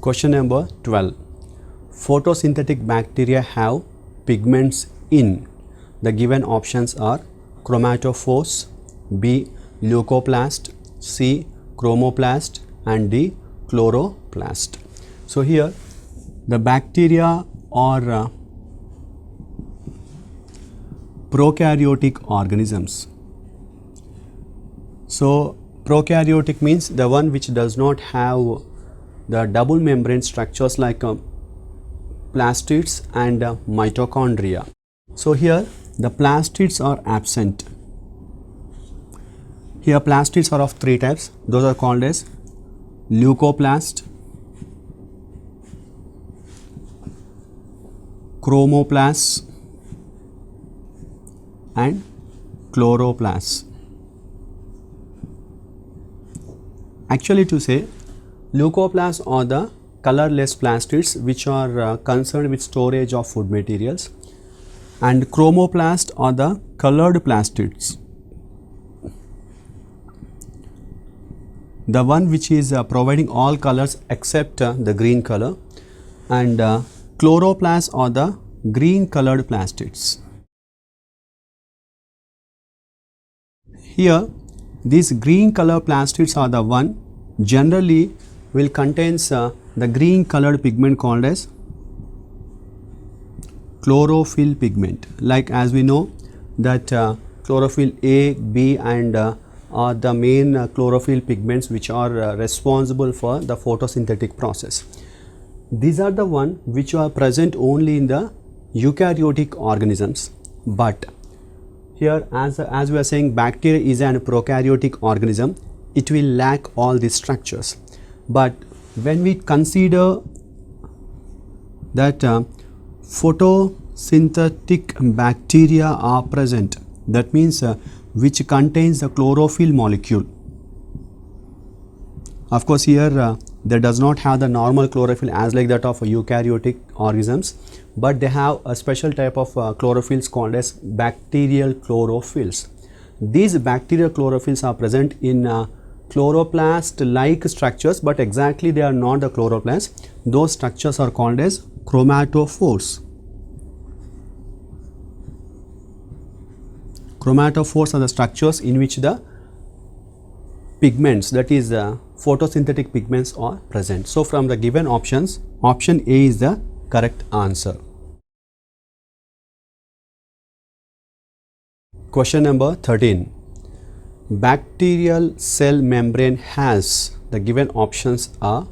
Question number 12. Photosynthetic bacteria have pigments in. The given options are chromatophores, B. leucoplast, C. chromoplast, and D. chloroplast. So here the bacteria are prokaryotic organisms. So prokaryotic means the one which does not have the double membrane structures like plastids and mitochondria. So here the plastids are absent. Here plastids are of three types. Those are called as leucoplast, chromoplast, and chloroplast. Actually, to say, leucoplasts are the colorless plastids which are concerned with storage of food materials, and chromoplasts are the colored plastids. The one which is providing all colors except the green color, and chloroplasts are the green colored plastids. Here these green color plastids are the one generally will contains the green colored pigment called as chlorophyll pigment. Like as we know that chlorophyll A, B, and are the main chlorophyll pigments which are responsible for the photosynthetic process. These are the one which are present only in the eukaryotic organisms, but here as we are saying bacteria is an prokaryotic organism, it will lack all these structures. But when we consider that photosynthetic bacteria are present, that means which contains the chlorophyll molecule. Of course here they does not have the normal chlorophyll as like that of eukaryotic organisms, but they have a special type of chlorophylls called as bacterial chlorophylls. These bacterial chlorophylls are present in chloroplast like structures, but exactly they are not the chloroplasts. Those structures are called as chromatophores. Chromatophores are the structures in which the pigments, that is photosynthetic pigments, are present. So from the given options, option A is the correct answer. Question number 13. Bacterial cell membrane has, the given options are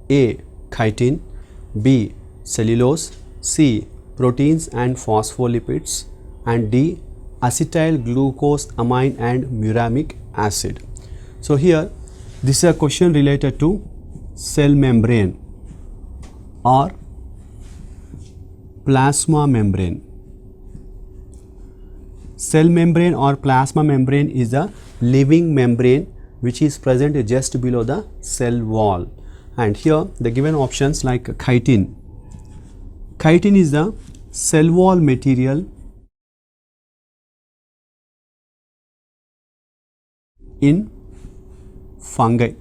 A. chitin, B. cellulose, C. proteins and phospholipids, and D. acetyl glucosamine and muramic acid. So here this is a question related to cell membrane or plasma membrane. Cell membrane or plasma membrane is a living membrane which is present just below the cell wall, and here the given options like chitin. Chitin is the cell wall material in fungi,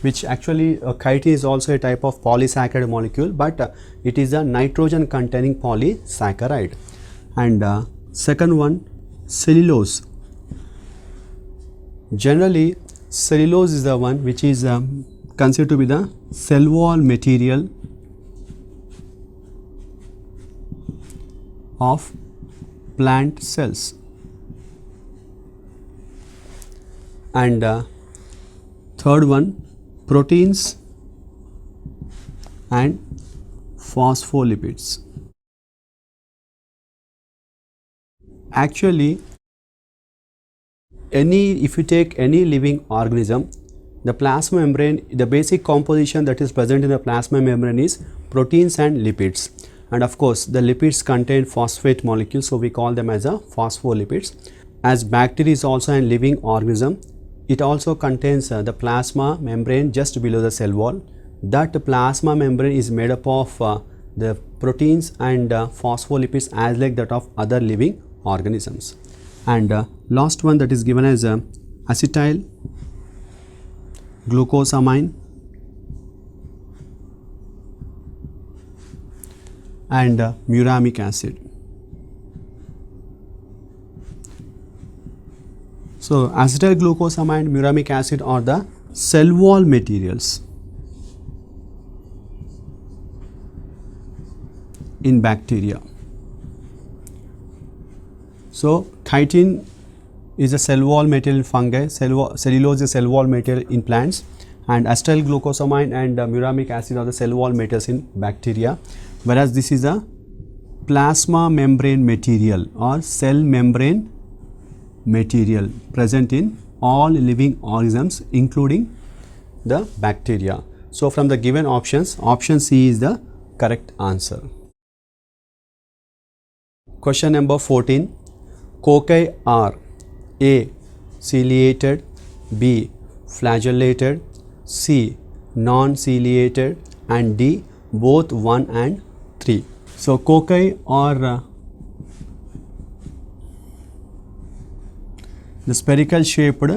which actually chitin is also a type of polysaccharide molecule, but it is a nitrogen containing polysaccharide. And second one, cellulose. Generally cellulose is the one which is considered to be the cell wall material of plant cells. And third one, proteins and phospholipids. Actually if you take any living organism, the plasma membrane, the basic composition that is present in the plasma membrane is proteins and lipids, and of course the lipids contain phosphate molecules, so we call them as a phospholipids. As bacteria is also a living organism, it also contains the plasma membrane just below the cell wall. That plasma membrane is made up of the proteins and phospholipids as like that of other living organisms. And last one that is given as acetyl glucosamine and muramic acid. So, acetylglucosamine, muramic acid are the cell wall materials in bacteria. So, chitin is a cell wall material in fungi, cellulose is a cell wall material in plants, and acetylglucosamine and muramic acid are the cell wall materials in bacteria, whereas this is a plasma membrane material or cell membrane material present in all living organisms including the bacteria. So, from the given options, option C is the correct answer. Question number 14. Cocci are A. Ciliated, B. Flagellated, C. Non-ciliated, and D. Both 1 and 3. So, cocci are the spherical shaped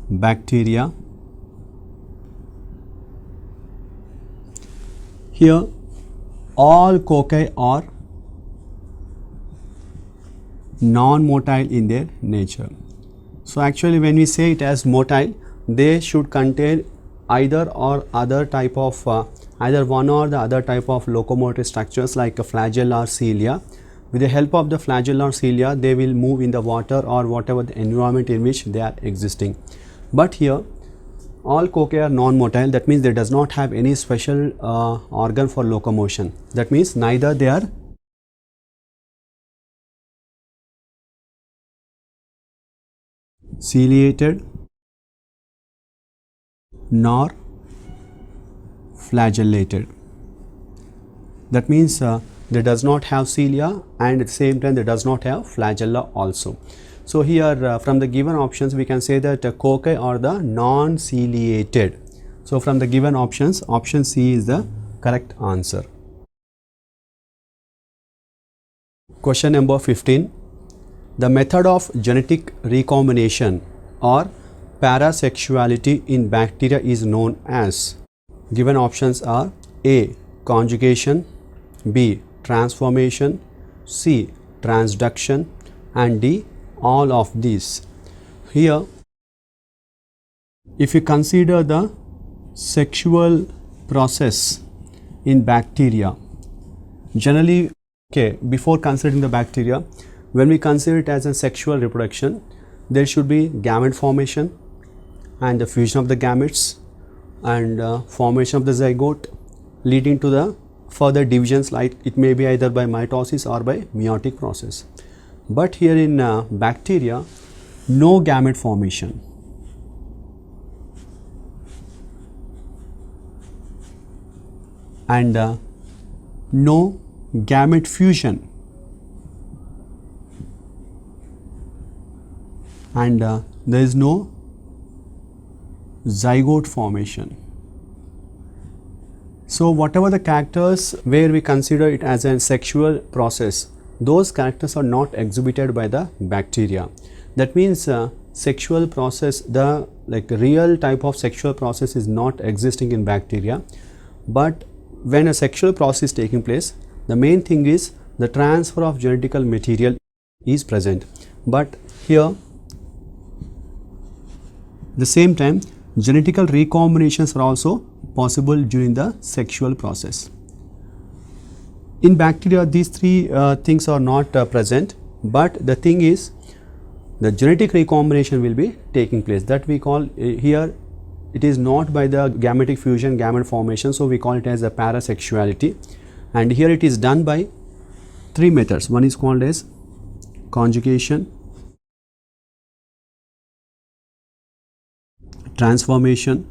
bacteria. Here all cocci are non-motile in their nature. So, actually when we say it as motile, they should contain either or other type of either one or the other type of locomotor structures like a flagella or cilia. With the help of the flagella or cilia, they will move in the water or whatever the environment in which they are existing. But here all cocci are non-motile, that means they does not have any special organ for locomotion. That means neither they are ciliated nor flagellated. That means they does not have cilia, and at the same time they does not have flagella also. So, here from the given options we can say that cocci are the non-ciliated. So, from the given options, option C is the correct answer. Question number 15. The method of genetic recombination or parasexuality in bacteria is known as. Given options are A. Conjugation, B. Transformation, C. Transduction, and D. All of these. Here, if you consider the sexual process in bacteria, generally, before considering the bacteria, when we consider it as a sexual reproduction, there should be gamete formation and the fusion of the gametes and formation of the zygote, leading to the further divisions, like it may be either by mitosis or by meiotic process. But here in bacteria, no gamete formation. And no gamete fusion, and there is no zygote formation. So, whatever the characters where we consider it as a sexual process, those characters are not exhibited by the bacteria. That means sexual process, the real type of sexual process is not existing in bacteria. But when a sexual process is taking place, the main thing is the transfer of genetical material is present. But here, the same time, genetical recombinations are also possible during the sexual process. In bacteria, these three things are not present, but the thing is the genetic recombination will be taking place. That we call here, it is not by the gametic fusion, gamete formation, so we call it as a parasexuality. And here it is done by three methods. One is called as conjugation, transformation,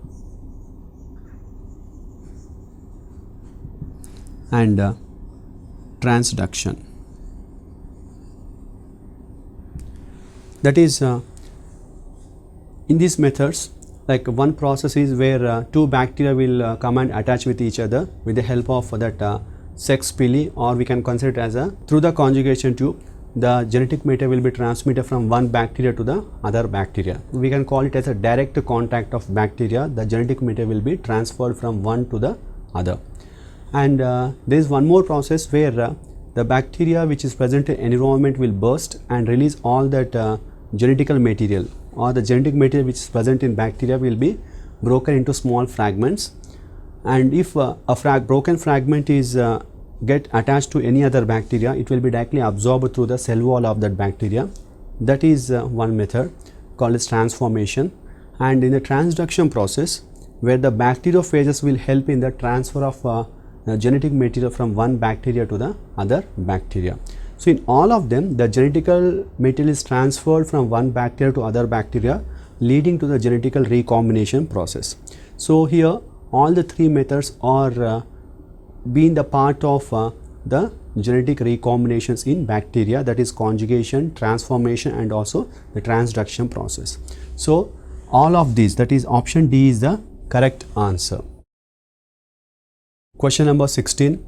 and transduction. That is, in these methods, like one process is where two bacteria will come and attach with each other with the help of that sex pili, or we can consider it as a through the conjugation tube, the genetic material will be transmitted from one bacteria to the other bacteria. We can call it as a direct contact of bacteria. The genetic material will be transferred from one to the other. And there is one more process where the bacteria which is present in environment will burst and release all that genetical material, or the genetic material which is present in bacteria will be broken into small fragments. And if a broken fragment is get attached to any other bacteria, it will be directly absorbed through the cell wall of that bacteria. That is one method called as transformation. And in the transduction process, where the bacteriophages will help in the transfer of genetic material from one bacteria to the other bacteria. So in all of them, the genetical material is transferred from one bacteria to other bacteria, leading to the genetical recombination process. So here all the three methods are being the part of the genetic recombinations in bacteria, that is conjugation, transformation, and also the transduction process. So all of these, that is option D, is the correct answer. Question number 16.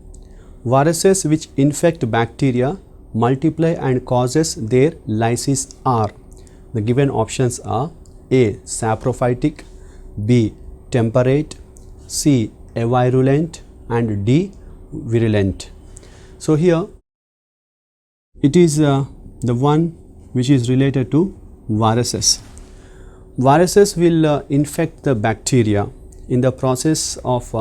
Viruses which infect bacteria multiply and causes their lysis are. The given options are A. Saprophytic, B. Temperate, C. Avirulent, and D. Virulent. So here it is the one which is related to viruses. Viruses will infect the bacteria in the process of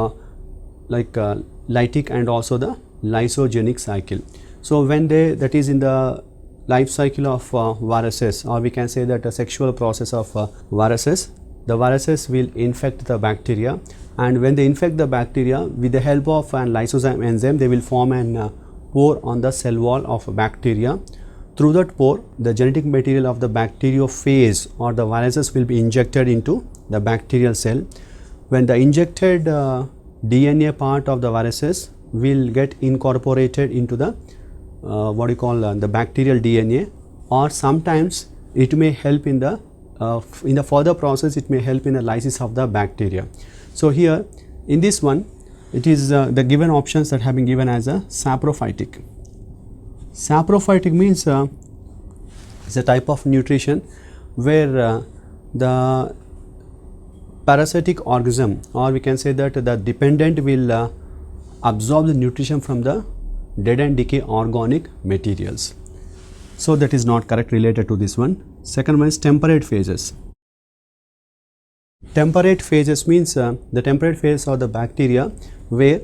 lytic and also the lysogenic cycle. So when they, that is in the life cycle of viruses, or we can say that a sexual process of viruses, the viruses will infect the bacteria, and when they infect the bacteria, with the help of an lysozyme enzyme, they will form an pore on the cell wall of a bacteria. Through that pore, the genetic material of the bacteriophage or the viruses will be injected into the bacterial cell. When the injected DNA part of the viruses will get incorporated into the the bacterial DNA, or sometimes it may help in the further process, it may help in the lysis of the bacteria. So here in this one, it is the given options that have been given as a saprophytic. Saprophytic means it's a type of nutrition where the parasitic organism, or we can say that the dependent, will absorb the nutrition from the dead and decay organic materials. So that is not correct related to this one. Second one is temperate phases. Temperate phases means the temperate phase of the bacteria, where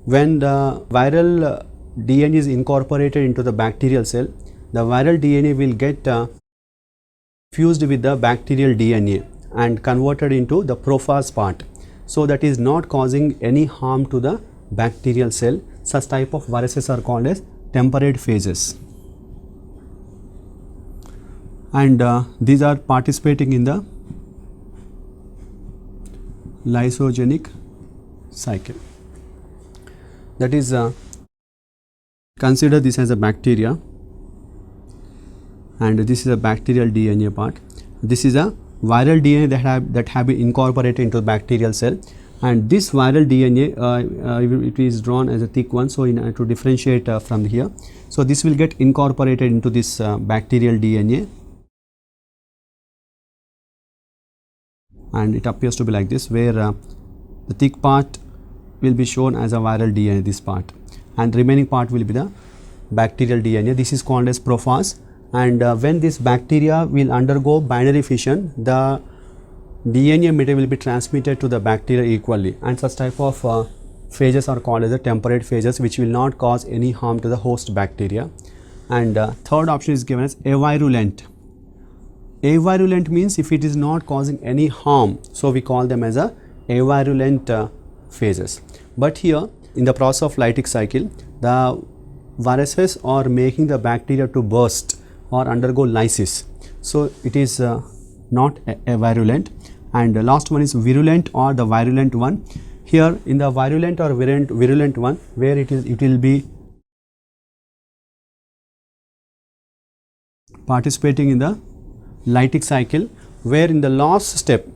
when the viral DNA is incorporated into the bacterial cell, the viral DNA will get fused with the bacterial DNA and converted into the prophase part. So that is not causing any harm to the bacterial cell. Such type of viruses are called as temperate phases, and these are participating in the lysogenic cycle. That is, consider this as a bacteria, and this is a bacterial DNA part. This is a viral DNA that have been incorporated into the bacterial cell, and this viral DNA it is drawn as a thick one, so to differentiate from here, so this will get incorporated into this bacterial DNA, and it appears to be like this, where the thick part will be shown as a viral DNA, this part, and the remaining part will be the bacterial DNA. This is called as prophase, and when this bacteria will undergo binary fission, the DNA material will be transmitted to the bacteria equally, and such type of phases are called as the temperate phases, which will not cause any harm to the host bacteria. And third option is given as avirulent. Avirulent means if it is not causing any harm, so we call them as a avirulent phases. But here in the process of lytic cycle, the viruses are making the bacteria to burst or undergo lysis, so it is not avirulent. And the last one is virulent or the virulent one. Here in the virulent or virulent one, where it will be participating in the lytic cycle, where in the last step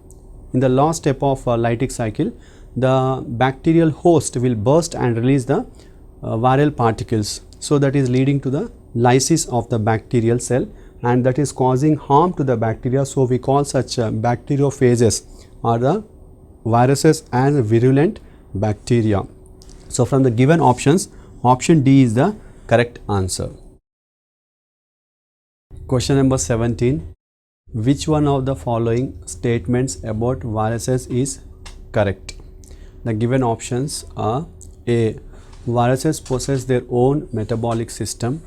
of lytic cycle, the bacterial host will burst and release the viral particles. So that is leading to the lysis of the bacterial cell, and that is causing harm to the bacteria. So we call such bacteriophages or the viruses as virulent bacteria. So from the given options, option D is the correct answer. Question number 17. Which one of the following statements about viruses is correct? The given options are: A. Viruses possess their own metabolic system.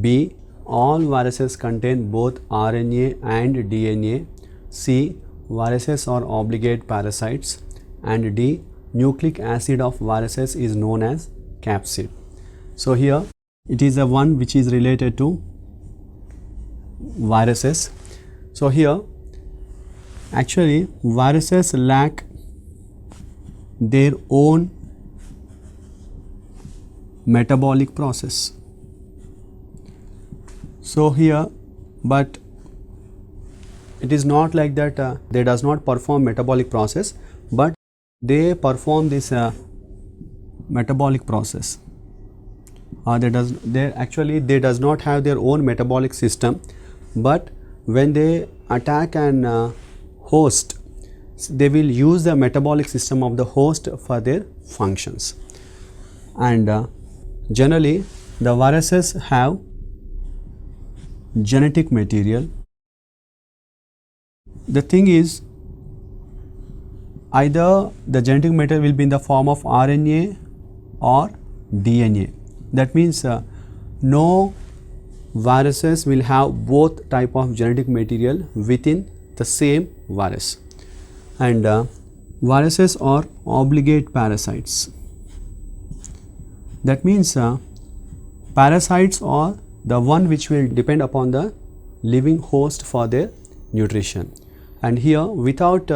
B. All viruses contain both RNA and DNA. C. Viruses are obligate parasites. And D. Nucleic acid of viruses is known as capsid. So here it is the one which is related to viruses. So here actually viruses lack their own metabolic process. So here, but it is not like that they does not perform metabolic process, but they perform this metabolic process. They does not have their own metabolic system, but when they attack an host, they will use the metabolic system of the host for their functions. And generally the viruses have genetic material. The thing is, either the genetic material will be in the form of RNA or DNA. That means no viruses will have both type of genetic material within the same virus. And viruses are obligate parasites. That means parasites are the one which will depend upon the living host for their nutrition. And here without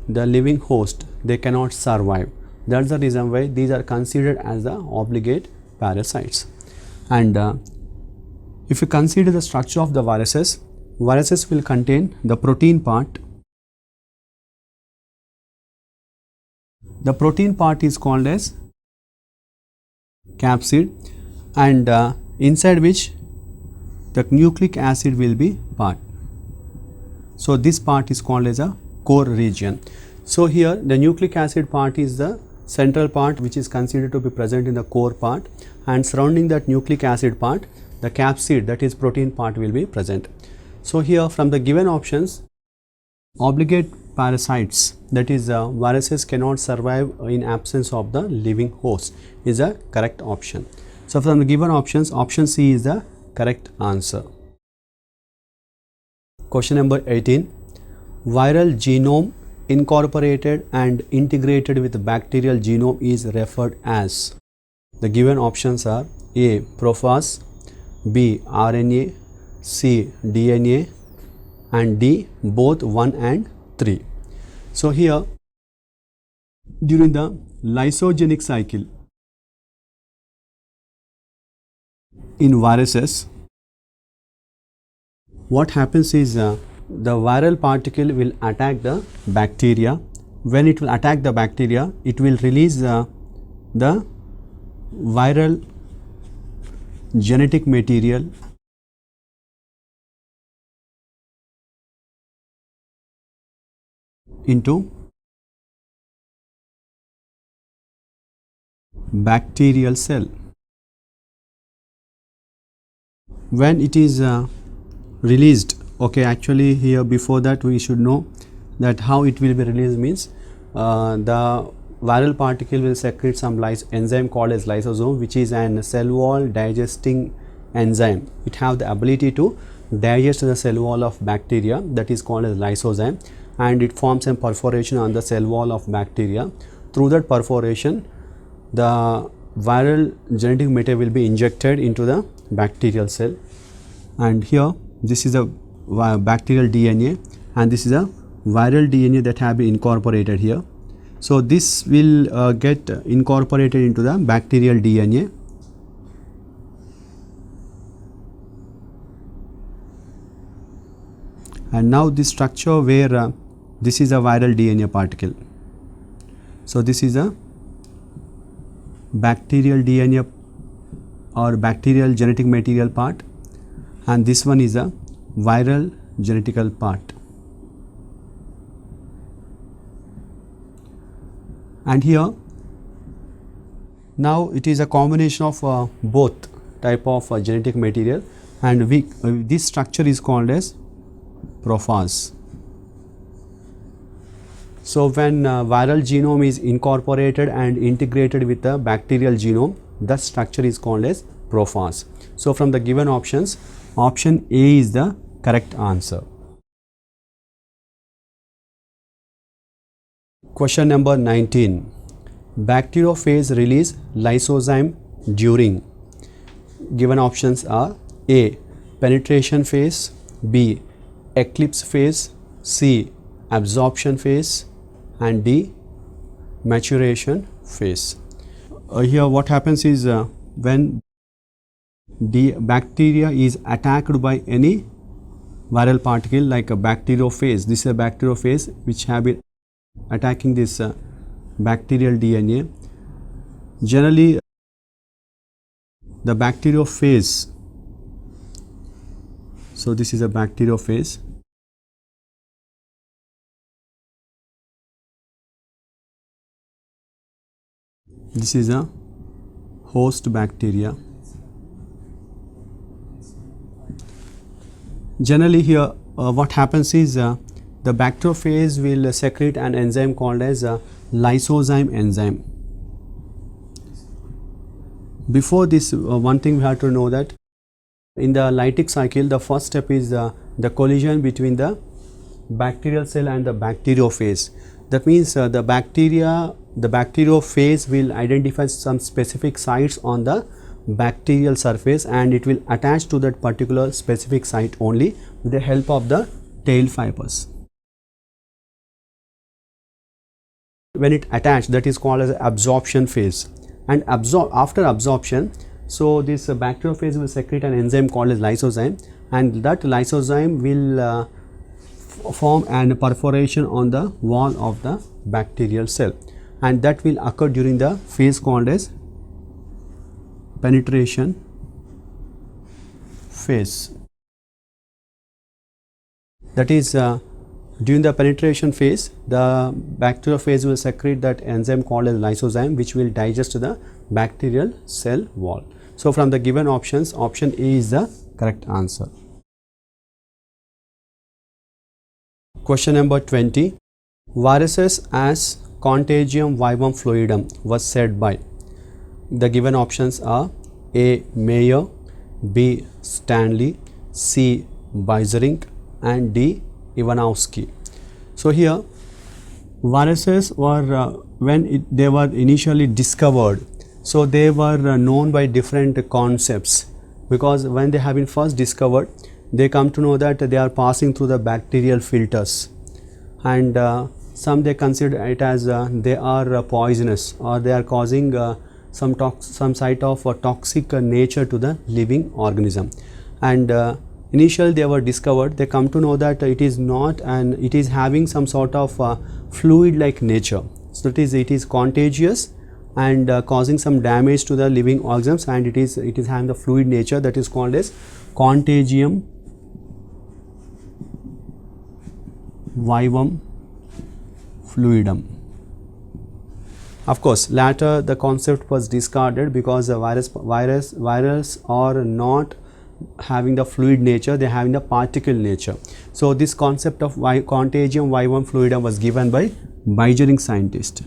the living host they cannot survive. That's the reason why these are considered as the obligate parasites. And if you consider the structure of the viruses, viruses will contain the protein part. The protein part is called as capsid, and inside which the nucleic acid will be part. So this part is called as a core region. So here the nucleic acid part is the central part which is considered to be present in the core part, and surrounding that nucleic acid part the capsid, that is protein part, will be present. So here from the given options, obligate parasites, that is viruses cannot survive in absence of the living host, is a correct option. So from the given options, option C is the correct answer. Question number 18. Viral genome incorporated and integrated with bacterial genome is referred as. The given options are: A. Prophase, B. RNA, C. DNA, and D. both 1 and 3. So here during the lysogenic cycle in viruses, what happens is the viral particle will attack the bacteria. When it will attack the bacteria, it will release the viral genetic material into bacterial cell. When it is released, okay, actually here before that we should know that how it will be released means the viral particle will secrete some enzyme called as lysosome, which is an cell wall digesting enzyme. It have the ability to digest the cell wall of bacteria, that is called as lysozyme, and it forms a perforation on the cell wall of bacteria. Through that perforation the viral genetic material will be injected into the bacterial cell, and here this is a bacterial DNA and this is a viral DNA that have been incorporated here. So this will get incorporated into the bacterial DNA, and now this structure where this is a viral DNA particle. So this is a bacterial DNA or bacterial genetic material part, and this one is a viral genetical part. And here Now it is a combination of both type of genetic material, and this structure is called as prophase. So when viral genome is incorporated and integrated with the bacterial genome, that structure is called as prophase. So from the given options, option A is the correct answer. Question number 19. Bacteriophage release lysozyme during. Given options are A. Penetration phase, B. Eclipse phase, C. Absorption phase, and D. Maturation phase. Here what happens is when the bacteria is attacked by any viral particle like a bacteriophage, this is a bacteriophage which have been attacking this bacterial DNA. Generally the bacteriophage, so this is a bacteriophage. This is a host bacteria. Generally here what happens is the bacteriophage will secrete an enzyme called as a lysozyme enzyme. Before this, one thing we have to know that in the lytic cycle, the first step is the collision between the bacterial cell and the bacteriophage. That means the bacteriophage will identify some specific sites on the bacterial surface, and it will attach to that particular specific site only with the help of the tail fibers. When it attached, that is called as absorption phase, and after absorption, so this bacteriophage will secrete an enzyme called as lysozyme, and that lysozyme will form an perforation on the wall of the bacterial cell, and that will occur during the phase called as penetration phase. That is during the penetration phase, the bacteriophage will secrete that enzyme called as lysozyme, which will digest the bacterial cell wall. So from the given options, option A is the correct answer. Question number 20. Viruses as contagium vivum fluidum was said by. The given options are A. Mayer, B. Stanley, C. Beijering, and D. Ivanovsky. So here viruses were when they were initially discovered, so they were known by different concepts, because when they have been first discovered, they come to know that they are passing through the bacterial filters, and some they consider it as they are poisonous, or they are causing some site of toxic nature to the living organism. And initially they were discovered, they come to know that it is not, and it is having some sort of fluid like nature. So it is contagious and causing some damage to the living organisms, and it is having the fluid nature, that is called as contagium vivum fluidum. Of course, later the concept was discarded because the virus are not having the fluid nature, they are having the particle nature. So this concept of contagium vivum fluidum was given by Beijering scientist.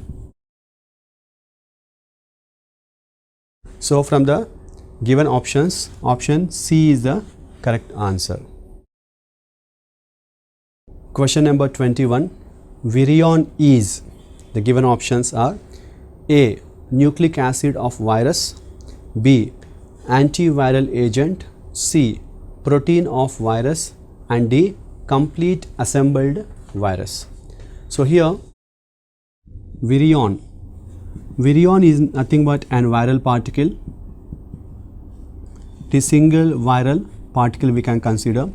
So from the given options, option C is the correct answer. Question number 21. Virion is. The given options are A. Nucleic acid of virus, B. Antiviral agent, C. Protein of virus, and D. Complete assembled virus. So here virion is nothing but an viral particle. It is single viral particle we can consider,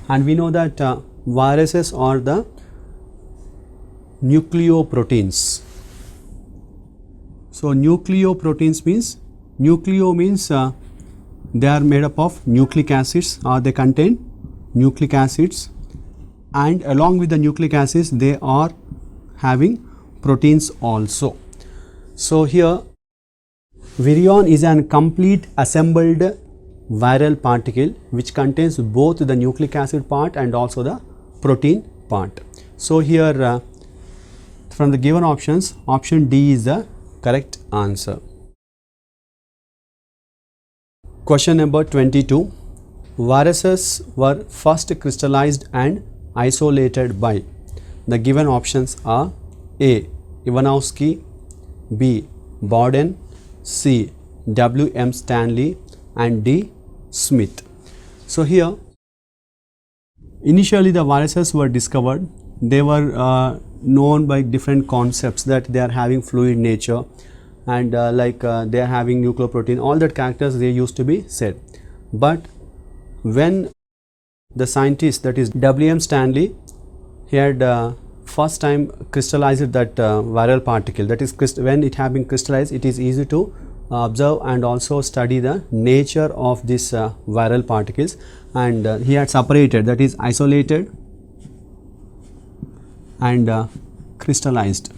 and we know that viruses are the nucleoproteins. So nucleoproteins means, nucleo means they are made up of nucleic acids, or they contain nucleic acids, and along with the nucleic acids they are having proteins also. So here Virion is a complete assembled viral particle which contains both the nucleic acid part and also the protein part. So here from the given options, option D is the correct answer. Question number 22. Viruses were first crystallized and isolated by. The given options are A. Ivanovsky, B. Borden, C. W.M. Stanley and D. Smith. So here initially the viruses were discovered. They were known by different concepts that they are having fluid nature and they are having nucleoprotein, all that characters they used to be said. But when the scientist, that is W.M. Stanley, he had first time crystallized that viral particle, that is when it have been crystallized, it is easy to observe and also study the nature of these viral particles, and he had separated, that is isolated and crystallized.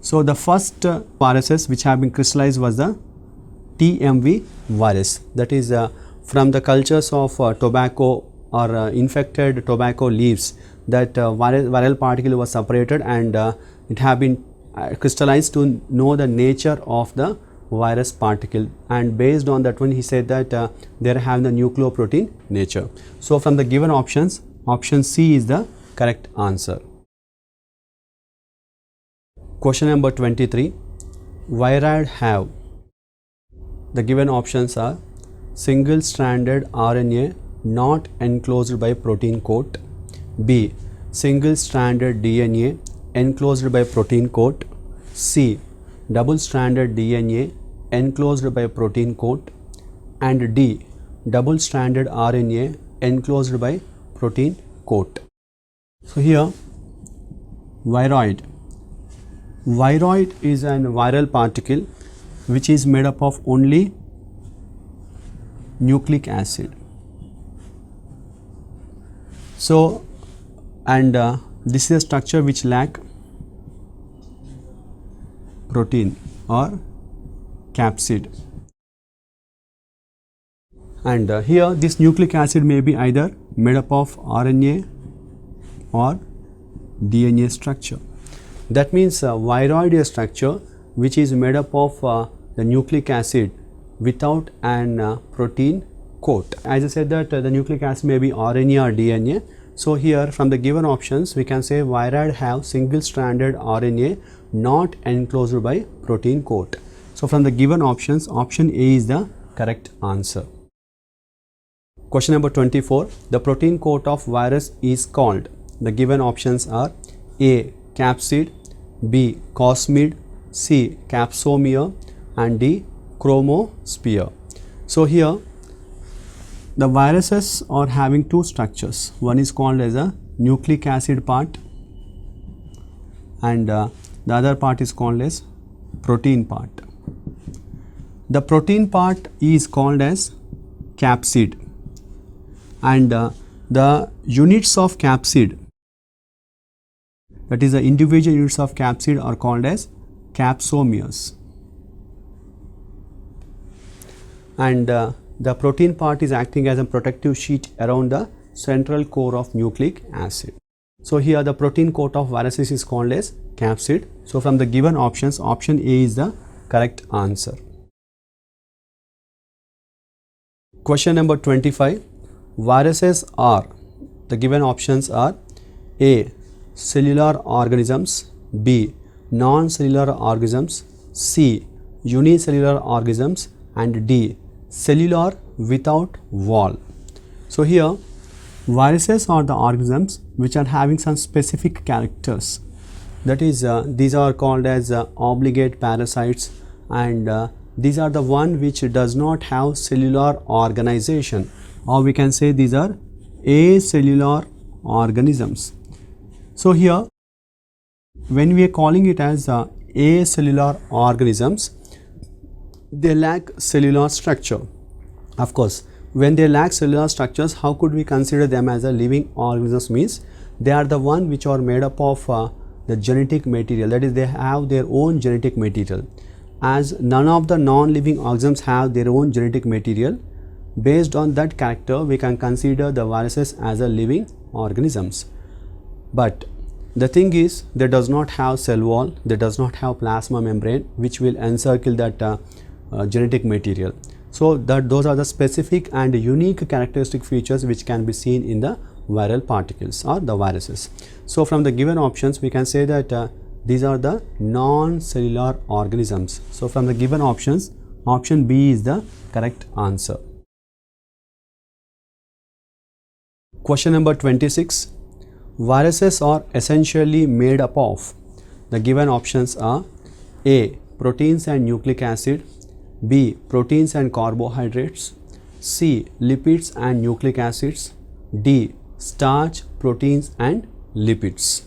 So the first viruses which have been crystallized was the TMV virus, that is from the cultures of tobacco or infected tobacco leaves, that viral particle was separated and it have been crystallized to know the nature of the virus particle, and based on that one he said that they have the nucleoprotein nature. So from the given options, option C is the correct answer. Question number 23. Viride have. The given options are single stranded RNA not enclosed by protein coat, B. single stranded DNA enclosed by protein coat, C. double stranded DNA enclosed by protein coat, and D. double stranded RNA enclosed by protein coat. So here viroid. Viroid is a viral particle which is made up of only nucleic acid. So and this is a structure which lack protein or capsid, and here this nucleic acid may be either made up of RNA or DNA structure. That means viroid is a structure which is made up of the nucleic acid without an protein coat. As I said that the nucleic acid may be RNA or DNA. So here from the given options we can say viroid have single stranded RNA not enclosed by protein coat. So from the given options, option A is the correct answer. Question number 24. The protein coat of virus is called. The given options are A. capsid, B. cosmid, C. capsomere and D. chromosphere. So here the viruses are having two structures. One is called as a nucleic acid part and the other part is called as protein part. The protein part is called as capsid, and the units of capsid, that is the individual units of capsid, are called as capsomeres, and the protein part is acting as a protective sheet around the central core of nucleic acid. So here the protein coat of viruses is called as capsid. So from the given options, option A is the correct answer. Question number 25. Viruses are. The given options are A. cellular organisms, B. non-cellular organisms, C. unicellular organisms and D. cellular without wall. So here viruses are the organisms which are having some specific characters, that is these are called as obligate parasites, and these are the one which does not have cellular organization, or we can say these are acellular organisms. So here when we are calling it as acellular organisms, they lack cellular structure. Of course, when they lack cellular structures, how could we consider them as a living organisms? Means they are the one which are made up of the genetic material, that is they have their own genetic material, as none of the non-living organisms have their own genetic material. Based on that character, we can consider the viruses as a living organisms. But the thing is, they does not have cell wall, they does not have plasma membrane which will encircle that genetic material. So those are the specific and unique characteristic features which can be seen in the viral particles or the viruses. So from the given options, we can say that these are the non-cellular organisms. So from the given options, option B is the correct answer. Question number 26. Viruses are essentially made up of. The given options are A. Proteins and nucleic acid, B. Proteins and carbohydrates, C. Lipids and nucleic acids, D. Starch, proteins and lipids.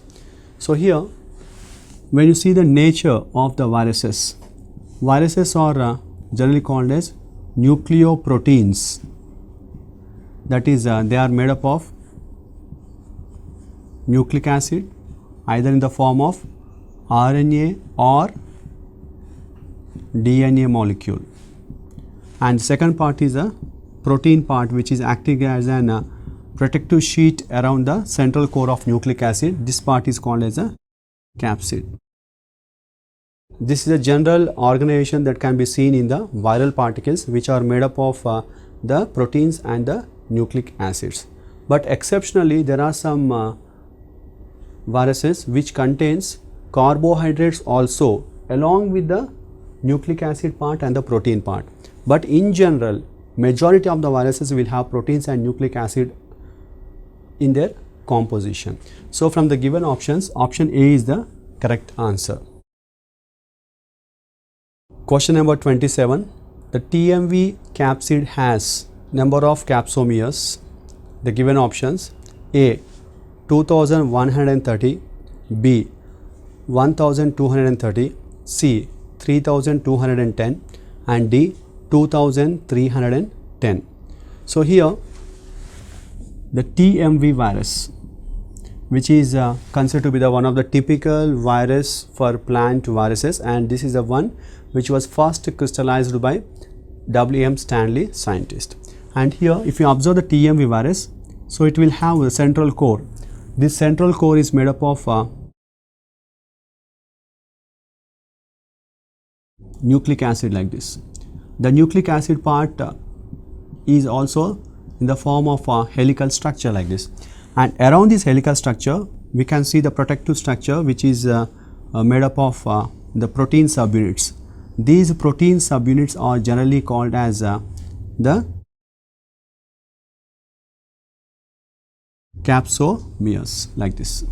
So here, when you see the nature of the viruses, viruses are generally called as nucleoproteins. That is, they are made up of nucleic acid either in the form of RNA or DNA molecule, and second part is a protein part which is acting as an protective sheet around the central core of nucleic acid. This part is called as a capsid. This is a general organization that can be seen in the viral particles which are made up of the proteins and the nucleic acids. But exceptionally, there are some viruses which contains carbohydrates also along with the nucleic acid part and the protein part. But in general, majority of the viruses will have proteins and nucleic acid in their composition. So from the given options, option A is the correct answer. Question number 27. The TMV capsid has number of capsomeres. The given options: A. 2130, B. 1230, C. 3210 and D. 2310. So here the TMV virus, which is considered to be the one of the typical virus for plant viruses, and this is the one which was first crystallized by W.M. Stanley scientist. And here if you observe the TMV virus, so it will have a central core. This central core is made up of nucleic acid like this. The nucleic acid part is also in the form of a helical structure like this, and around this helical structure we can see the protective structure which is made up of the protein subunits. These protein subunits are generally called as the capsomeres like this.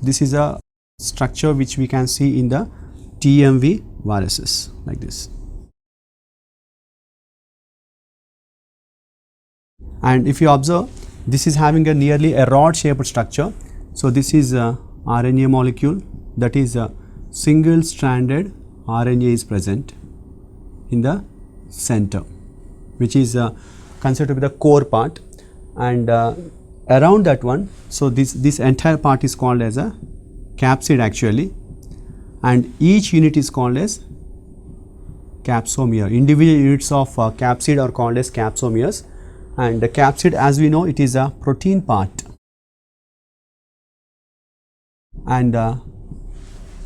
This is a structure which we can see in the TMV viruses like this. And if you observe, this is having a nearly a rod shaped structure. So this is a RNA molecule, that is a single stranded RNA is present in the center, which is considered to be the core part, and around that one, so this entire part is called as a capsid actually, and each unit is called as capsomere. Individual units of capsid are called as capsomeres, and the capsid, as we know, it is a protein part, and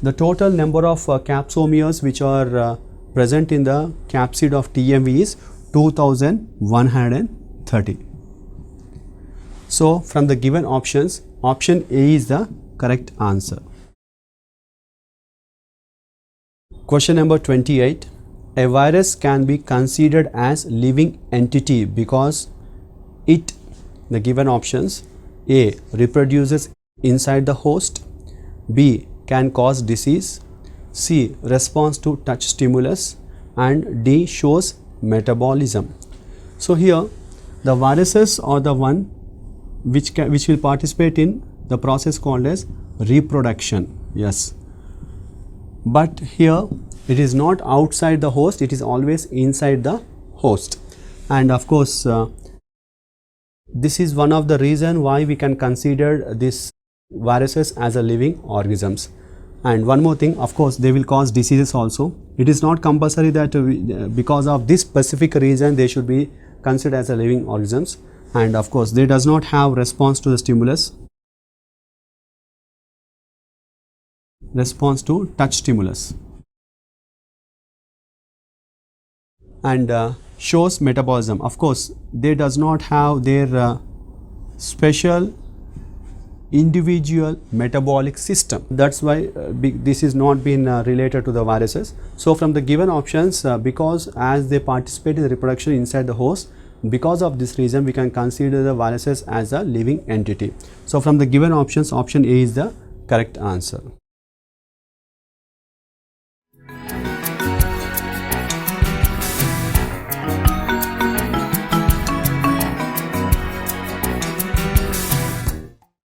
the total number of capsomeres which are present in the capsid of TMV is 2130. So from the given options, option A is the correct answer. Question number 28. A virus can be considered as living entity because it, the given options: A. reproduces inside the host, B. can cause disease, C. responds to touch stimulus, and D. shows metabolism. So here the viruses are the one which will participate in the process called as reproduction. Yes, but here it is not outside the host, it is always inside the host, and of course this is one of the reason why we can consider this viruses as a living organisms. And one more thing, of course, they will cause diseases also. It is not compulsory that because of this specific reason they should be considered as a living organisms. And of course, they does not have response to the stimulus, response to touch stimulus, and shows metabolism. Of course, they does not have their special individual metabolic system. That's why this is not been related to the viruses. So from the given options, because as they participate in the reproduction inside the host, because of this reason we can consider the viruses as a living entity. So from the given options, option A is the correct answer.